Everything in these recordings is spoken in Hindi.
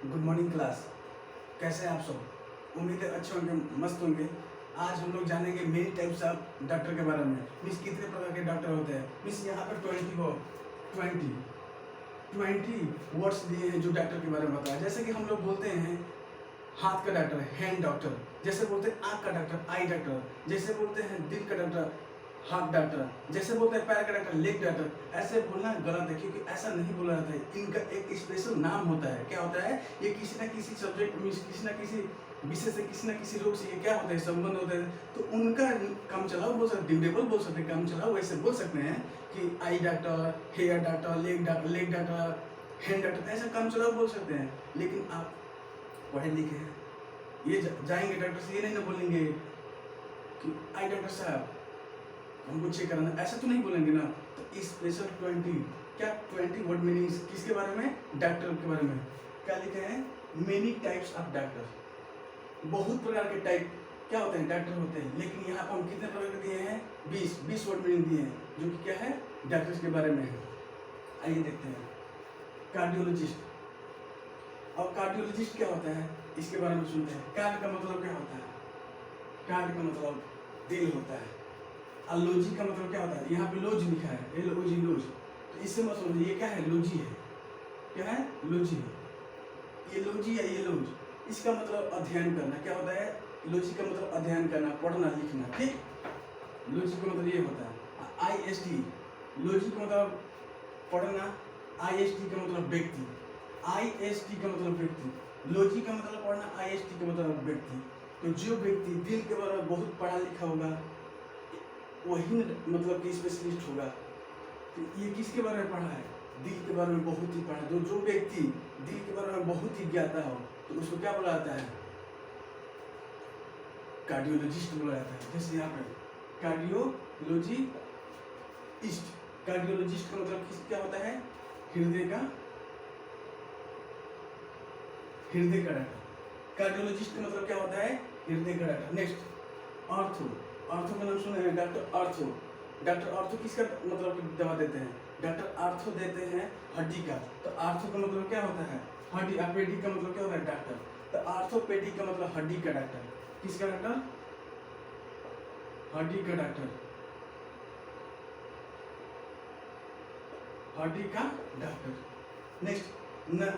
Good morning class. कैसे हैं आप सब? उम्मीद है अच्छे होंगे, मस्त होंगे। आज हम लोग जानेंगे मेनी टाइप्स ऑफ डॉक्टर के बारे में। मीन्स कितने प्रकार के डॉक्टर होते हैं। मीन्स यहाँ पर 20 वर्ड्स दिए हैं जो डॉक्टर के बारे में बताया। जैसे कि हम लोग बोलते हैं हाथ का डॉक्टर, हैंड डॉक्टर। जैसे बोलते हैं आँख का डॉक्टर, आई डॉक्टर। जैसे बोलते हैं दिल का डॉक्टर, हार्ट डॉक्टर। जैसे बोलते हैं पैर का डॉक्टर, लेग डॉक्टर। ऐसे बोलना गलत है क्योंकि ऐसा नहीं बोला जाता है। इनका एक स्पेशल नाम होता है। क्या होता है? ये किसी ना किसी सब्जेक्ट में, किसी ना किसी विषय से, किसी ना किसी रोग से ये क्या होता है, संबंध होता है। तो उनका काम चलाओ बोल सकते, ड्यूरेबल बोल सकते, काम चलाओ वैसे बोल सकते हैं कि eye doctor, hair doctor, leg doctor, hand doctor, ऐसा काम चलाओ बोल सकते हैं। लेकिन आप पढ़े लिखे हैं, ये जाएंगे डॉक्टर से, ये नहीं ना बोलेंगे कि आई डॉक्टर साहब हमको चेक कराना, ऐसा तो नहीं बोलेंगे ना। तो स्पेशल 20 क्या 20 वर्ड मीनिंग्स किसके बारे में? डॉक्टर के बारे में। क्या लिखे हैं? Many types of doctor. बहुत प्रकार के टाइप क्या होते हैं, डॉक्टर होते हैं। लेकिन यहाँ पर हम कितने प्रकार के दिए हैं? 20 वर्ड मीनिंग दिए हैं जो कि क्या है, डॉक्टर्स के बारे में है। आइए देखते हैं। कार्डियोलॉजिस्ट। और कार्डियोलॉजिस्ट क्या होता है, इसके बारे में सुनते हैं। कार्ड का मतलब क्या होता है? कार्ड का मतलब दिल होता है। लोजी का मतलब क्या होता है? यहाँ पे लोज लिखा है, LOG, लोज। तो इससे मत समझिए ये क्या है, लोजी है। क्या है? लोजी है। ये लोजी है, ये लोज। इसका मतलब अध्ययन करना। क्या होता है? लोजी का मतलब अध्ययन करना, पढ़ना, लिखना। ठीक, लोजी का मतलब ये होता है। IST, लोजी का मतलब पढ़ना, IST का मतलब व्यक्ति। IST का मतलब व्यक्ति, लोजी का मतलब पढ़ना, IST का मतलब व्यक्ति। तो जो व्यक्ति दिल के बारे में बहुत पढ़ा लिखा होगा वही मतलब कि स्पेशलिस्ट होगा। तो ये किसके बारे में पढ़ा है? दिल के बारे में बहुत ही पढ़ा। जो व्यक्ति दिल के बारे में बहुत ही ज्ञाता हो तो उसको क्या बोला जाता है? कार्डियोलॉजिस्ट बोला जाता है। जैसे यहाँ पर कार्डियोलॉजिस्ट। कार्डियोलॉजिस्ट का मतलब क्या होता है? हृदय का डॉक्टर। कार्डियोलॉजिस्ट का मतलब क्या होता है? हृदय का डॉक्टर। Next, ortho. ऑर्थो का नाम सुने हैं, डॉक्टर ऑर्थो। डॉक्टर ऑर्थो किसका मतलब दवा देते हैं? डॉक्टर ऑर्थो देते हैं हड्डी का। तो ऑर्थो का मतलब क्या होता है? हड्डी। पेडी का मतलब क्या होता है? डॉक्टर। तो ऑर्थोपेडिक का मतलब हड्डी का डॉक्टर। किसका डॉक्टर? हड्डी का डॉक्टर। हड्डी का डॉक्टर। नेक्स्ट,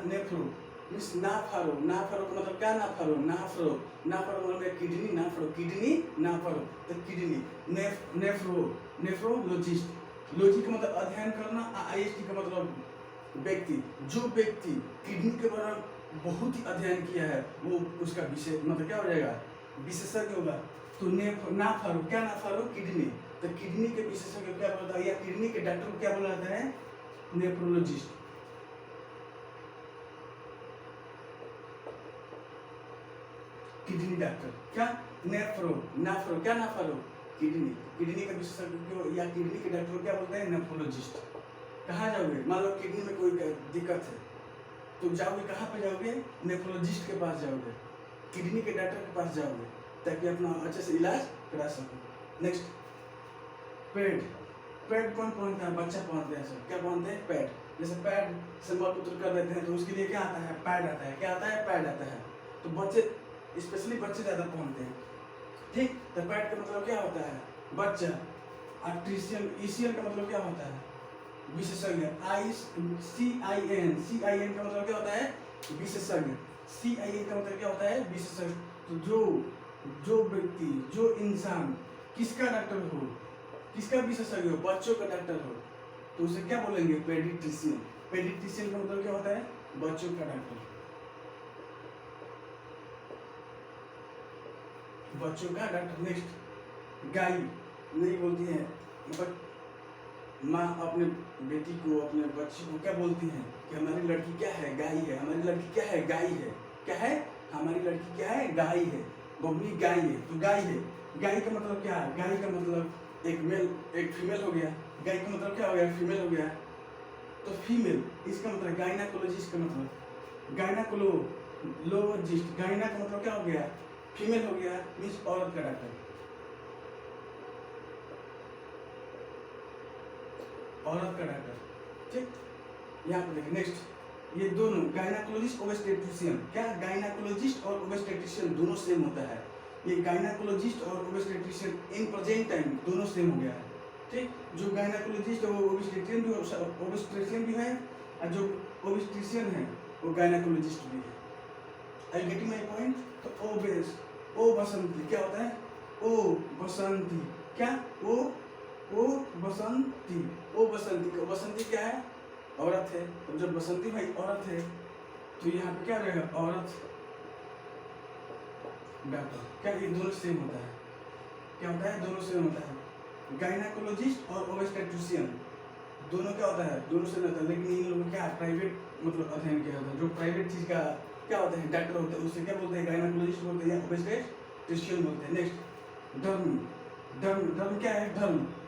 नेफ्रो मीन्स नाफारो। नाफारो का मतलब क्या? नाफारो, नाफरो। नाफारो मतलब किडनी, नाफरो किडनी, नाफारो तो किडनी। Nephro, nephrologist. लॉजी का मतलब अध्ययन करना, IST का मतलब व्यक्ति। जो व्यक्ति किडनी के बारे में बहुत ही अध्ययन किया है वो उसका विषय मतलब क्या हो जाएगा? विशेषज्ञ होगा। तो नाफारो, क्या नाफारो? किडनी। तो किडनी के विशेषज्ञ क्या बोलता है, या किडनी के डॉक्टर को क्या बोला जाता है? नेफ्रोलॉजिस्ट। Kidney doctor. क्या? नेफ्रो, नाफरो, क्या नाफरो? किडनी। किडनी का विशेषज्ञ या किडनी के डॉक्टर को क्या बोलते हैं? नेफ्रोलॉजिस्ट। कहाँ जाओगे? मान लो किडनी में कोई दिक्कत है तो जाओगे कहाँ पे जाओगे? नेफ्रोलॉजिस्ट के पास जाओगे, किडनी के डॉक्टर के पास जाओगे ताकि अपना अच्छे से इलाज करा सको। Next, pad. पैड कौन पहनता है? बच्चा पहनते हैं सब। क्या पहनते हैं? पैड। जैसे पैड से मलमूत्र कर देते हैं तो उसके लिए क्या आता है? पैड आता है। क्या आता है? पैड आता है। तो बच्चे, स्पेशली बच्चे ज़्यादा पहनते हैं। ठीक, तो पैड का मतलब क्या होता है? बच्चा। आर्टिशियन, ईसीएन का मतलब क्या होता है? विशेषज्ञ। CIN का मतलब क्या होता है? विशेषज्ञ। CIN का मतलब क्या होता है? विशेषज्ञ। तो जो व्यक्ति, जो इंसान किसका डॉक्टर हो, किसका विशेषज्ञ हो? बच्चों का डॉक्टर हो तो उसे क्या बोलेंगे? पेडिट्रिशियन। पेडिट्रिशियन का मतलब क्या होता है? बच्चों का डॉक्टर, बच्चों का डॉक्टर। नेक्स्ट, गाय नहीं बोलती है मतलब माँ अपने बेटी को, अपने बच्ची को क्या बोलती है कि हमारी लड़की क्या है? गाय है। हमारी लड़की क्या है? गाय है। क्या है? हमारी लड़की क्या है? गाय है। बबली गाय है तो गाय है। गाय का मतलब क्या है? गाय का मतलब एक मेल एक फीमेल हो गया। गाय का मतलब क्या हो गया? फीमेल हो गया। तो फीमेल, इसका मतलब गायनाकोलॉजिस्ट का मतलब गायनाकोलॉजिस्ट। गायना का मतलब क्या हो गया? फीमेल हो गया, मीन्स औरत का डॉक्टर। औरत का डॉक्टर। ठीक, यहाँ पर देखिए। नेक्स्ट, ये दोनों गायनाकोलॉजिस्ट ओबस्टेट्रिशियन, क्या गायनाकोलॉजिस्ट और ओबस्टेट्रिशियन दोनों सेम होता है। ये गायनाकोलॉजिस्ट और ओबस्टेट्रिशियन इन प्रेजेंट टाइम दोनों सेम हो गया है, ठीक। जो गायनाकोलॉजिस्ट है वो ओबस्टेट्रिशियन भी है, और जो ओबस्टेट्रिशियन है वो गायनाकोलॉजिस्ट भी है। I getting my point. तो ओ बसंती क्या होता है, ओ बसंती, क्या ओ बसंती, ओ बसंती, बसंती क्या है, औरत है। तो जब बसंती भाई औरत है तो यहाँ पे क्या रहेगा, औरत डॉक्टर, क्या ये दोनों सेम होता है, क्या होता है, दोनों सेम होता है। गायनाकोलॉजिस्ट और ओबस्टेट्रिशियन दोनों क्या होता है, दोनों सेम होता है, लेकिन इन लोगों क्या प्राइवेट मतलब अध्ययन किया होता है। जो प्राइवेट चीज का क्या होता है, डॉक्टर होते हैं, उसे क्या बोलते हैं, गायनाकोलॉजिस्ट बोलते हैं या ओबस्टेट्रिशियन बोलते हैं। नेक्स्ट डर्मी, डर्म क्या है,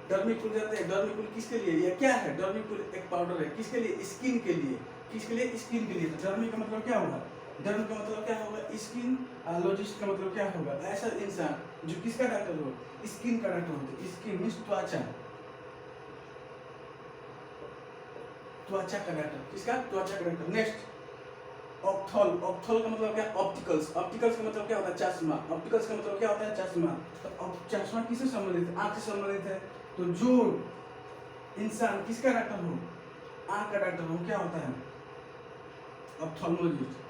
डर्मिकुल जाते हैं। डर्मिकुल किसके लिए, ये क्या है, डर्मिकुल एक पाउडर है, किसके लिए, स्किन के लिए, किसके लिए, स्किन के लिए। तो डर्मी का मतलब क्या होगा, डर्म का मतलब क्या होगा, स्किन, लॉजिस्ट का मतलब क्या होगा, ऐसा इंसान जो किसका डॉक्टर हो, स्किन का डॉक्टर होता है। स्किन मीन्स त्वचा, त्वचा का डॉक्टर, किसका, त्वचा का डॉक्टर। नेक्स्ट ऑप्थॉल, ऑप्थॉल का मतलब क्या, ऑप्टिकल्स, ऑप्टिकल्स का मतलब क्या होता है, चश्मा, ऑप्टिकल्स का मतलब क्या होता है, चश्मा। तो चश्मा किससे संबंधित है, आंख से संबंधित है। तो जो इंसान किसका डॉक्टर हो, आंख का डॉक्टर हो, क्या होता है, ऑप्थॉल्मोलॉजिस्ट।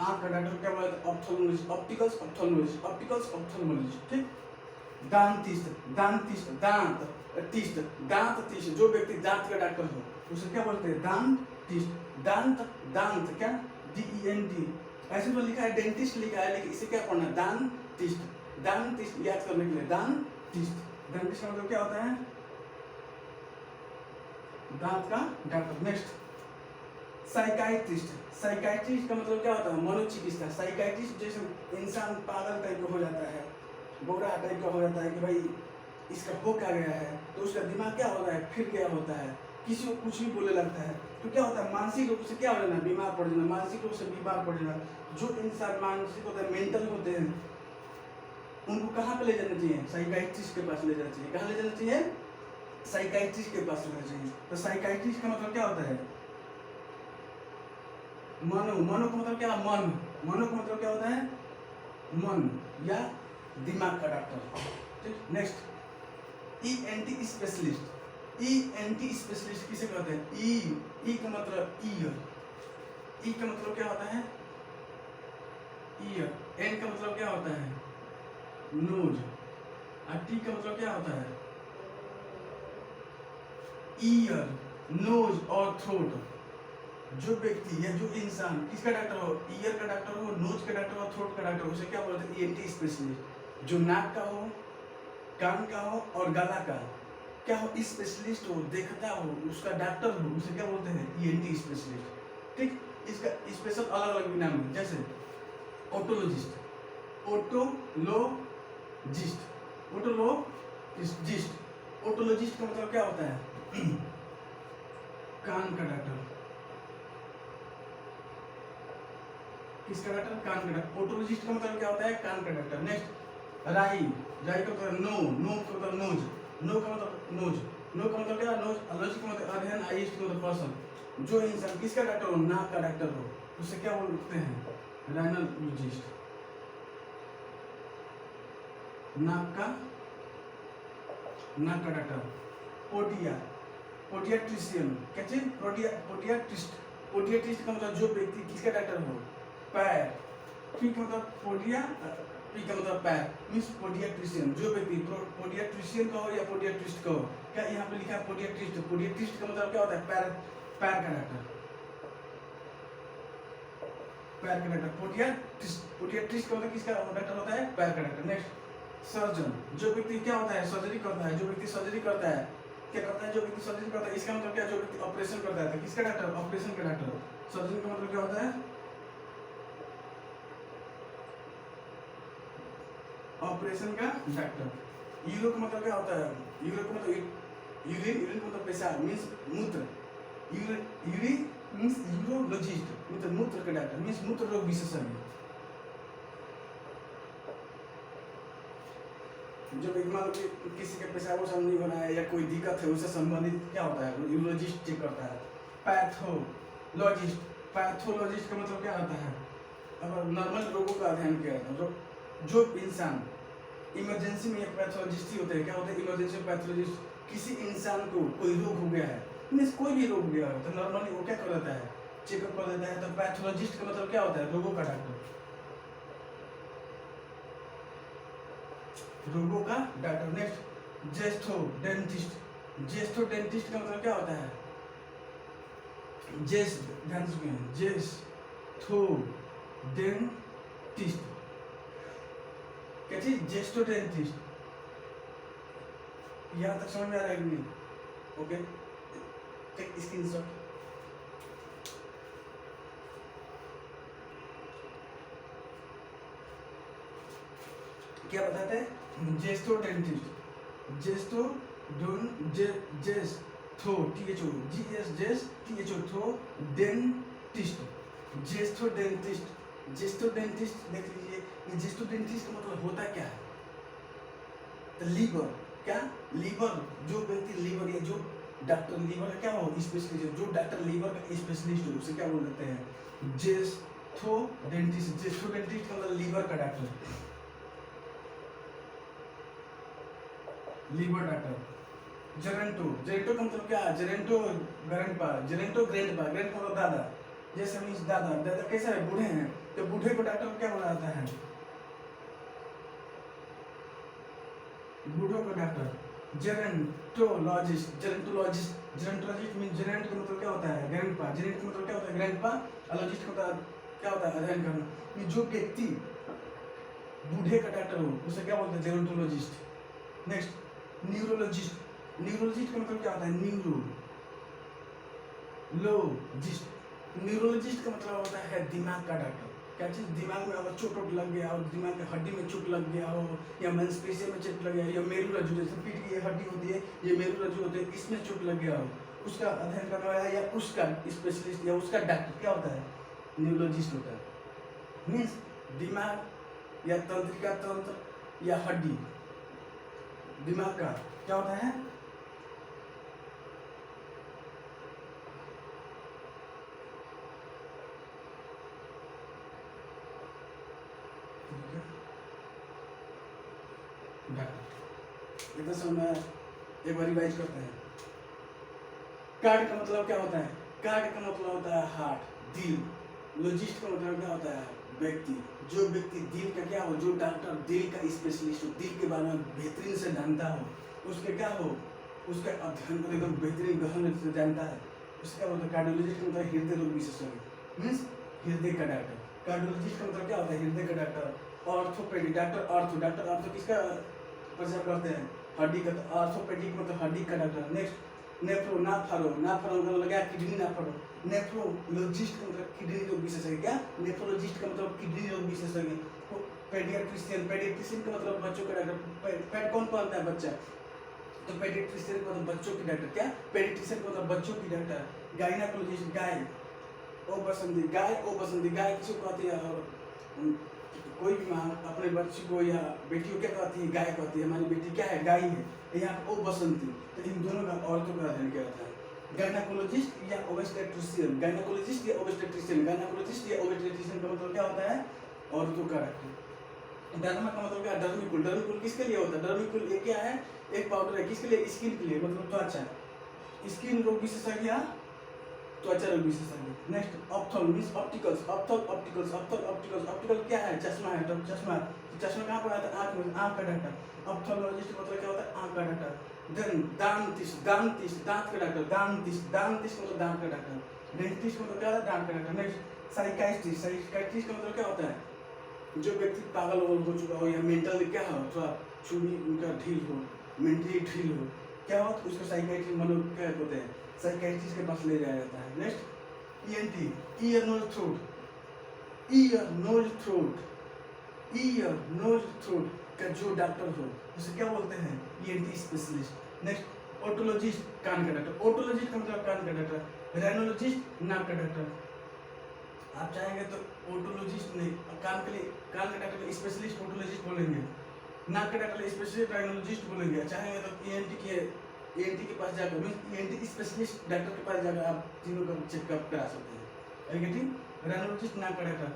आंख का डॉक्टर क्या बोला, ऑप्थॉल्मोलॉजिस्ट, ऑप्टिकल्स ऑप्थॉल्मोलॉजिस्ट, ऑप्टिकल्स ऑप्थॉल्मोलॉजिस्ट, ठीक। दांतिस्ट, दांतिस्ट, दांत टिस्ट, दांत टिस्ट, जो व्यक्ति दांत का डॉक्टर हो उसे क्या बोलते हैं, दांतिस्ट। दांत, दांत क्या, DENT, ऐसे तो लिखा है, डेंटिस्ट लिखा है, लेकिन इसे क्या पढ़ना, दांतिस्ट, दांतिस्ट याद करने के लिए, दांतिस्ट। दांतिस्ट का मतलब क्या होता है, दांत का डॉक्टर। नेक्स्ट साइकाइट्रिस्ट, साइकाइट्रिस्ट का मतलब क्या होता है, मनोचिकित्सक। साइकाइट्रिस्ट जैसे इंसान पागल टाइप का हो जाता है, बोरा टाइप का हो जाता है कि भाई इसका हो क्या गया है, तो उसका दिमाग क्या होता है, फिर क्या होता है, किसी को कुछ भी बोलने लगता है, तो क्या होता है, मानसिक रूप से क्या हो जाना, बीमार पड़ जाना, मानसिक रूप से बीमार पड़ जाना। जो इंसान मानसिक होता है, मेंटल होते हैं, उनको कहाँ पे ले जाना चाहिए, साइकाइट्रिस्ट के पास ले जाना चाहिए। कहाँ ले जाना चाहिए, साइकाइट्रिस्ट के पास ले जाना चाहिए। तो साइकाइट्रिस्ट का मतलब क्या होता है, मनो, मनो का मतलब क्या है, मन, मनो का मतलब क्या होता है, मन या दिमाग का डॉक्टर, ठीक। Next ENT specialist, ENT specialist किसे कहते हैं, ई का मतलब ईयर, ई का मतलब क्या होता है, ईयर, एन का मतलब क्या होता है, नोज, और टी का मतलब क्या होता है, ईयर, नोज और थ्रोट। जो व्यक्ति या जो इंसान किसका डॉक्टर हो, ईयर का डॉक्टर हो, नोज का डॉक्टर हो, थ्रोट का डॉक्टर हो, उसे क्या बोलते हैं, ENT स्पेशलिस्ट। जो नाक का हो, कान का हो और गला का क्या हो, स्पेशलिस्ट हो, देखता हो, उसका डॉक्टर हो, उसे क्या बोलते हैं, ENT स्पेशलिस्ट, ठीक। इसका स्पेशल अलग अलग भी नाम है, जैसे ओटोलॉजिस्ट, ओटोलॉजिस्ट, ओटोलॉजिस्ट, ओटोलॉजिस्ट का मतलब क्या होता है, कान का डॉक्टर, किसका डॉक्टर, कान का डॉक्टर। ओटोलॉजिस्ट का मतलब क्या होता है, कान का डॉक्टर। नेक्स्ट राई, राई का मतलब नो, नो का मतलब नोज, नो का मतलब नोज, नो का मतलब क्या, नोज, अलॉजी का मतलब अध्ययन, आईस्ट का मतलब पर्सन। जो इंसान किसका डॉक्टर हो, नाक का डॉक्टर हो, उसे क्या बोलते हैं, राइनोलॉजिस्ट, नाक का डॉक्टर। पोटिया, पोटियाट्रिशियन, क्या चीज, पोटियाट्रिस्ट, पोटियाट्रिस्ट का मतलब जो व्यक्ति किसका डॉक्टर हो, पैर, ठीक मतलब पोटिया, पी का मतलब पैर, मीन्स पोटियाट्रिशियन। जो व्यक्ति पोटियाट्रिशियन का हो या पोटियाट्रिस्ट का हो, क्या यहाँ पे लिखा है पोटियाट्रिस्ट, पोटियाट्रिस्ट का मतलब क्या होता है, पैर, पैर का डॉक्टर, पैर का डॉक्टर। पोटियाट्रिस्ट, पोटियाट्रिस्ट का मतलब किसका डॉक्टर होता है, पैर का डॉक्टर। नेक्स्ट सर्जन, जो व्यक्ति क्या होता है, सर्जरी करता है, जो व्यक्ति सर्जरी करता है, क्या करता है, जो व्यक्ति सर्जरी करता है, इसका मतलब क्या, जो व्यक्ति ऑपरेशन करता है, तो किसका डॉक्टर, ऑपरेशन का डॉक्टर। सर्जन का मतलब क्या होता है, ऑपरेशन का डॉक्टर। यूरो का मतलब क्या होता है, यूरो का मतलब यूरिन, यूरिन का मतलब पेशाब मीन्स मूत्र, यूरिन मीन्स यूरोलॉजिस्ट, मतलब मूत्र का डॉक्टर मीन्स मूत्र रोग विशेषज्ञ। जब एक मान लो किसी का पेशाब वसाब नहीं हो रहा है या कोई दिक्कत है उससे संबंधित क्या होता है, यूरोलॉजिस्ट चेक करता है। पैथोलॉजिस्ट। पैथोलॉजिस्ट का मतलब क्या होता है? अगर नॉर्मल रोगों का अध्ययन किया जाता है, जो इंसान इमरजेंसी में एक पैथोलॉजिस्ट ही होते हैं। क्या होते हैं इमरजेंसी में पैथोलॉजिस्ट? किसी इंसान को कोई रोग हो गया है, मीन्स कोई भी रोग हो गया हो, तो नॉर्मली वो क्या कर देता है? चेकअप कर देता है। तो पैथोलॉजिस्ट का मतलब क्या होता है? रोगों का डॉक्टर। रोगों का डॉक्टर। नेक्स्ट जेस्थोडेंटिस्ट। जेस्थोडेंटिस्ट का मतलब क्या होता है? ध्यान सुनिए, जेस्थोडेंटिस्ट क्या चीज? जेस्थोडेंटिस्ट। यहाँ तक समझ में आ रहा है कि नहीं? Okay, take screenshot. क्या बताते हैं? जेस्थोडेंटिस्ट। डेंटिस्ट। जेस्थोडेंटिस्ट देख लीजिए, ये जेस्थोडेंटिस्ट का मतलब होता क्या है? लीवर। क्या? लीवर। जो व्यक्ति लीवर या जो डॉक्टर लीवर का क्या हो? स्पेशलिस्ट। जो डॉक्टर लीवर का स्पेशलिस्ट हो उसे क्या बोल देते हैं? जेस्थोडेंटिस्ट। जेस्थोडेंटिस्ट का मतलब लीवर का डॉक्टर, लीवर डॉक्टर। जेरेंटो। जेरेंटो का मतलब क्या? जेरेंटो ग्रैंडपा। जेरेंटो ग्रैंडपा। ग्रैंडपा मतलब दादा। जैसे मीन्स दादा। दादा कैसा है? बूढ़े हैं, तो बूढ़े को डॉक्टर को क्या बोला जाता है? बूढ़ों का डॉक्टर। जेरेंटोलॉजिस्ट। जेरेंटोलॉजिस्ट। जेरेंटोलॉजिस्ट मीन जेरेंट का मतलब क्या होता है? ग्रैंडपा। जेरेंट का मतलब क्या होता है? ग्रैंडपा। अलॉजिस्ट का क्या होता है? अध्ययन करना। जो व्यक्ति बूढ़े का डॉक्टर हो उसे क्या बोलते हैं? जेरेंटोलॉजिस्ट। Next neurologist. न्यूरोलॉजिस्ट का मतलब क्या होता है? न्यूरोलॉजिस्ट। न्यूरोलॉजिस्ट का मतलब होता है दिमाग का डॉक्टर। क्या चीज? दिमाग में अगर चोट लग गया हो, दिमाग की हड्डी में चोट लग गया हो, या मांसपेशियों में चोट लग गया, या मेरुरज्जु जैसे पीठ की हड्डी होती है, ये मेरुरज्जु होती है, इसमें चोट लग गया हो, उसका अध्ययन करने वाला या उसका स्पेशलिस्ट या उसका डॉक्टर क्या होता है? न्यूरोलॉजिस्ट होता है। मीन्स दिमाग या तंत्रिका तंत्र या हड्डी, दिमाग का क्या होता है? इतना समय एक बार रिवाइज करते हैं। कार्ड का मतलब क्या होता है? कार्ड का मतलब होता है हार्ट, दिल। लॉजिस्ट का मतलब क्या होता है? व्यक्ति। जो व्यक्ति दिल का क्या हो? जो डॉक्टर दिल का स्पेशलिस्ट हो, दिल के बारे में बेहतरीन से जानता हो, उसके क्या हो? उसका अध्ययन को एकदम बेहतरीन गहन से जानता है, उसका क्या होता है? कार्डियोलॉजिस्ट का मतलब हृदय रोग विशेषज्ञ, मीन्स हृदय का डॉक्टर। कार्डियोलॉजिस्ट का मतलब क्या होता है? हृदय का doctor. Orthopaedic doctor. Ortho doctor ortho किसका प्रचार करते हैं? हड्डी का। ऑर्थोपेडिक मतलब हड्डी का डॉक्टर। Next nephro. नाफारो। नाफारो का मतलब क्या? किडनी नाफारो। नेफ्रोलॉजिस्ट का मतलब किडनी रोग विशेषज्ञ। क्या? नेफ्रोलॉजिस्ट का मतलब किडनी रोग विशेषज्ञ। पेडियाट्रिशियन। पेडियाट्रिशियन का मतलब बच्चों का डॉक्टर। पेट कौन पालता है? बच्चा। तो पेडियाट्रिशियन का मतलब बच्चों की डॉक्टर। क्या? पेडियाट्रिशियन का मतलब बच्चों की डॉक्टर। गायनेकोलॉजिस्ट गाय ओ बसंती। गाय ओ बसंती। गाय किसको कहती है? और कोई भी माँ अपने बच्ची को या बेटी को क्या कहती है? गाय कहती है। हमारी बेटी क्या है? गाय है। यहाँ पे ओ बसंती। तो इन दोनों का औरतों का अध्ययन किया जाता है। गायनेकोलॉजिस्ट या ओबस्टेट्रिशियन। गायनेकोलॉजिस्ट या ओबस्टेट्रिशियन। गायनेकोलॉजिस्ट या ओबस्टेट्रिशियन का मतलब क्या होता है? औरतों का डॉक्टर। डर्मा का मतलब क्या? डर्मिकुल। डर्मिकुल किसके लिए होता है? डर्मिकुल ये क्या है? एक पाउडर है। किसके लिए? स्किन के लिए, मतलब त्वचा। स्किन रोग विशेषज्ञ, त्वचा रोग विशेषज्ञ। Next ophthalmist opticals. Opticals optical क्या है? चश्मा है। तो चश्मा कहाँ पर आता है? आँख में। आँख का डॉक्टर। ऑप्थल्मोलॉजिस्ट मतलब क्या होता है? आँख का डॉक्टर। देन दांतिस्ट दांत का डॉक्टर। दांतिस्ट मतलब दांत का डॉक्टर। डेंटिस्ट मतलब क्या होता है? दांत का डॉक्टर। नेक्स्ट साइकाइट्रिस्ट का मतलब क्या होता है? जो व्यक्ति पागल हो चुका हो या मेंटल क्या हो, थोड़ा चुनी उनका ढील हो, मेंटली ढील हो, क्या हो तो उसको साइकाइट्रिस्ट मतलब क्या होते हैं? साइकाइट्रिस्ट के पास ले जाया जाता है। Next ENT. Ear nose throat का जो डॉक्टर हो उसे क्या बोलते हैं? ENT specialist. नेक्स्ट ओटोलॉजिस्ट कान का डॉक्टर। ओटोलॉजिस्ट का मतलब कान का डॉक्टर। राइनोलॉजिस्ट नाक का डॉक्टर। आप चाहेंगे तो ओटोलॉजिस्ट नहीं, कान का डॉक्टर स्पेशलिस्ट ओटोलॉजिस्ट बोलेंगे, नाक के डॉक्टर स्पेशलिस्ट राइनोलॉजिस्ट बोलेंगे। चाहेंगे तो ईएनटी के ENT के पास जाकर मीन ENT स्पेशलिस्ट डॉक्टर के पास जाकर आप तीनों का चेकअप करा सकते हैं। गेटिंग रेनोलॉजिस्ट नाक का डॉक्टर,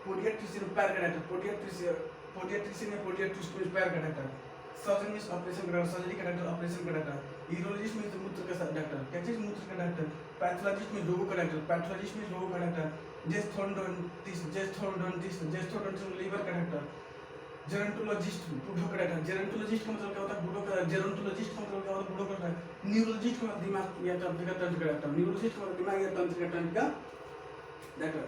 पोडियाट्रिशियन पैर का डॉक्टर, पोडियाट्रिशियन या पोडियाट्रिस्ट में पैर का डॉक्टर, सर्जन में ऑपरेशन का डॉक्टर, सर्जरी का डॉक्टर, ऑपरेशन का डॉक्टर, यूरोलॉजिस्ट में मूत्र का डॉक्टर, क्या चीज मूत्र का डॉक्टर, पैथोलॉजिस्ट में रोगों का डॉक्टर, पैथोलॉजिस्ट में रोगों का डॉक्टर, जेस्थोडोंटिस्ट लीवर का डॉक्टर, जेरोंटोलॉजिस्ट बूढ़ों का डॉक्टर, जेरोंटोलॉजिस्ट का मतलब क्या होता है बूढ़ों का, जेरोंटोलॉजिस्ट का मतलब क्या होता है बूढ़ों का, न्यूरोलॉजिस्ट का दिमाग या तंत्र का डॉक्टर, न्यूरोलॉजिस्ट का दिमाग या तंत्र का doctor.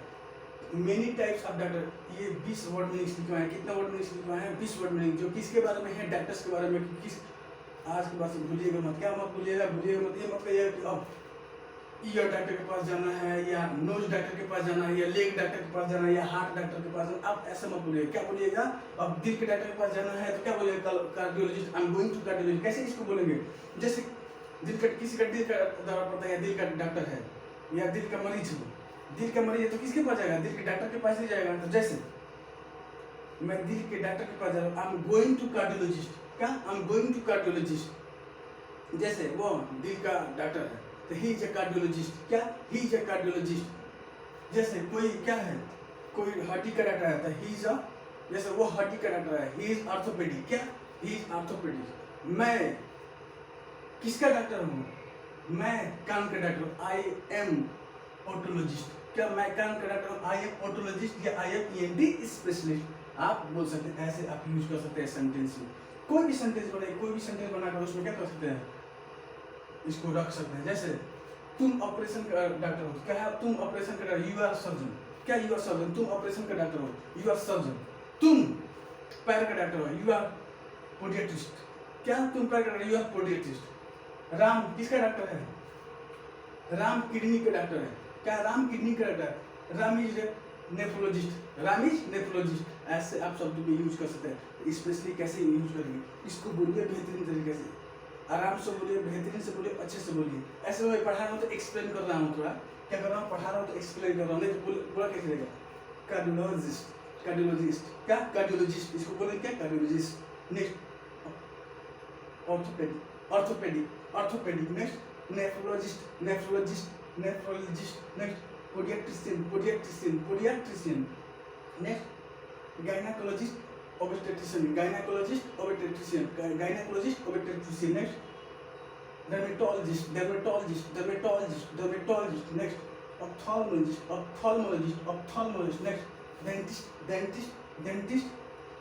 Many types of doctor, ये 20 वर्ड मीनिंग्स लिखवाए हैं। कितना वर्ड मीनिंग्स लिखवाए हैं? 20 वर्ड मीनिंग, जो किसके बारे में है? डॉक्टर्स के बारे में। किस आज के बाद से भूलिएगा मत, क्या मत भूलिएगा मत, ये मत कहिए कि अब ईयर डॉक्टर के पास जाना है या नोज डॉक्टर के पास जाना है या लेग डॉक्टर के पास जाना है या हार्ट डॉक्टर के पास जाना। आप ऐसा मत बोलिएगा, क्या बोलिएगा? अब दिल के डॉक्टर के पास जाना है तो क्या बोलिएगा? Cardiologist, I am going to cardiologist. कैसे इसको बोलेंगे? जैसे दिल का, किसी का दिल का दौरा पड़ता है या दिल का डॉक्टर है या दिल का मरीज हो, दिल का मरीज है तो किसके पास जाएगा? दिल के डॉक्टर के पास ही जाएगा। तो जैसे मैं दिल के डॉक्टर के पास जा रहा हूँ, I am going to cardiologist. क्या? I am going to cardiologist. जैसे वो दिल का डॉक्टर है तो ही इज ए कार्डियोलॉजिस्ट। क्या? He is a cardiologist. जैसे कोई क्या है, कोई हड्डी का डॉक्टर है तो ही इज अ, जैसे वो हड्डी का डॉक्टर है, ही इज ऑर्थोपेडिक। क्या? He is orthopaedic. मैं किसका डॉक्टर हूँ? मैं कान का डॉक्टर, आई एम ओटोलॉजिस्ट। क्या? मैं कान का डॉक्टर हूँ, आई एम ओटोलॉजिस्ट या आई एम ENT स्पेशलिस्ट। आप बोल सकते हैं, ऐसे आप यूज कर सकते हैं सेंटेंस में। कोई भी सेंटेंस बनाइए, कोई भी सेंटेंस बनाकर उसमें क्या कर सकते हैं? इसको रख सकते हैं। जैसे तुम ऑपरेशन का डॉक्टर हो, क्या है? तुम ऑपरेशन का डॉक्टर, यू आर सर्जन। क्या? You are surgeon. तुम ऑपरेशन का डॉक्टर हो, यू आर सर्जन। तुम पैर का डॉक्टर हो, यू आर पोडियाट्रिस्ट। क्या? तुम पैर का doctor, you are podiatrist. Ram किसका डॉक्टर है? राम किडनी का डॉक्टर है। क्या? राम किडनी का doctor. Ram is nephrologist, Ram is nephrologist. ऐसे आप शब्द भी यूज कर सकते हैं। स्पेशली कैसे यूज करेंगे? इसको बोलिए बेहतरीन तरीके से, आराम से बोलिए, बेहतरीन से बोलिए, अच्छे से बोलिए। ऐसे मैं पढ़ा रहा हूँ तो एक्सप्लेन कर रहा हूँ, थोड़ा क्या कर रहा हूँ, पढ़ा रहा हूँ तो एक्सप्लेन कर रहा हूँ, नहीं तो पूरा कैसे रहेगा? Cardiologist, cardiologist. क्या? कार्डियोलॉजिस्ट। इसको बोलेंगे क्या? Cardiologist. Next orthopaedic, orthopaedic, orthopaedic. Next nephrologist, nephrologist, nephrologist. Next podiatrician, podiatrician, podiatrician. Next gynaecologist, obstetrician, gynecologist, obstetrician, gynecologist, obstetrician. Next dermatologist, dermatologist, dermatologist, dermatologist. Next ophthalmologist, ophthalmologist, ophthalmologist. Next dentist, dentist, dentist.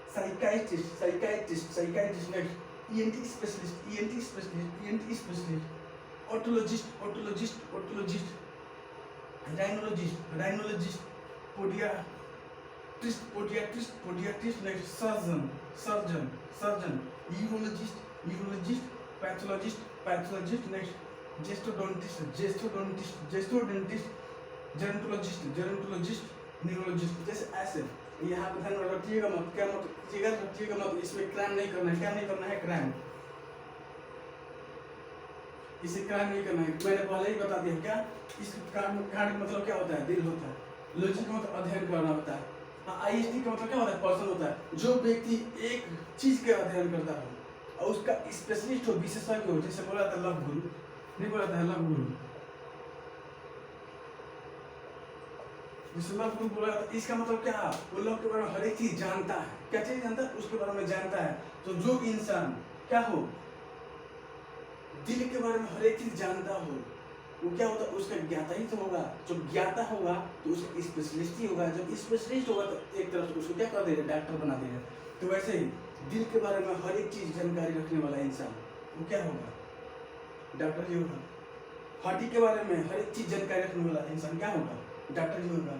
Psychiatrist, psychiatrist, psychiatrist. Next ENT specialist, ENT specialist, ENT specialist. Otologist, otologist, otologist. Rhinologist, rhinologist. Podiatrist, podiatrist, podiatrist. Next surgeon, surgeon, surgeon. Urologist, urologist. Pathologist, pathologist. Next gestodontist, gestodontist, gestodontist. Gerontologist, gerontologist. Neurologist. जैसे ऐसे यहाँ पे ध्यान रखिएगा मत, क्या मत रखिएगा मत, इसमें क्राइम नहीं करना है। क्या नहीं करना है? क्राइम। इसे क्राइम नहीं करना है, मैंने पहले ही बता दिया। क्या? इस कांड का मतलब क्या होता है? दिल होता है। लॉजिक का मतलब अध्ययन करना होता है। IST का मतलब क्या होता है? पर्सन होता है। जो व्यक्ति एक चीज के अध्ययन करता हो और उसका स्पेशलिस्ट हो, विशेषज्ञ हो, जैसे बोला था लव गुरु, नहीं बोला था लव गुरु, जैसे लव गुरु बोला था, इसका मतलब क्या? वो लव के बारे में हर एक चीज जानता है। क्या चीज जानता है? उसके बारे में जानता है। तो जो इंसान क्या हो, दिल के बारे में हर एक चीज जानता हो, वो क्या होता है? उसका ज्ञाता ही तो होगा। जब ज्ञाता होगा तो उसका स्पेशलिस्ट ही होगा। जब स्पेशलिस्ट होगा तो एक तरफ से उसको क्या कर देगा? डॉक्टर बना देगा। तो वैसे ही दिल के बारे में हर एक चीज जानकारी रखने वाला इंसान वो क्या होगा? डॉक्टर ही होगा। हड्डी के बारे में हर एक चीज जानकारी रखने वाला इंसान क्या होगा? डॉक्टर ही होगा।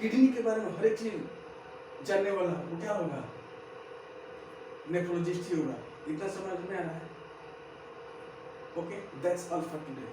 किडनी के बारे में हर एक चीज जानने वाला वो क्या होगा? नेफ्रोलॉजिस्ट ही होगा। इतना समझ में आ रहा है? Okay, that's all for today.